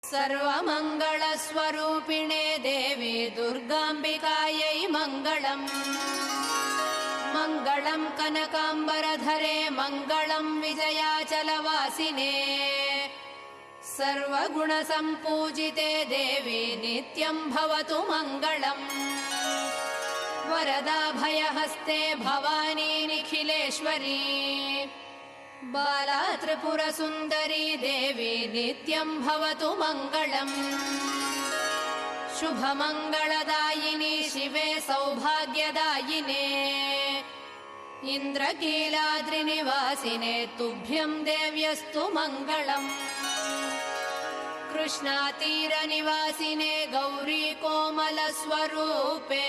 सर्वमङ्गलस्वरूपिणे देवी दुर्गाम्बिकायै मङ्गलम्। मङ्गलं कनकाम्बरधरे मङ्गलं विजयाचलवासिने। सर्वगुणसम्पूजिते देवी नित्यं भवतु मङ्गलम्। वरदाभयहस्ते भवानी निखिलेश्वरी। बाला त्रिपुरसुन्दरी देवी नित्यं भवतु मङ्गलम्। शुभमङ्गलदायिनी शिवे सौभाग्यदायिने। इन्द्रकीलाद्रिनिवासिने तुभ्यं देव्यस्तु मङ्गलम्। कृष्णातीरनिवासिने गौरी कोमलस्वरूपे।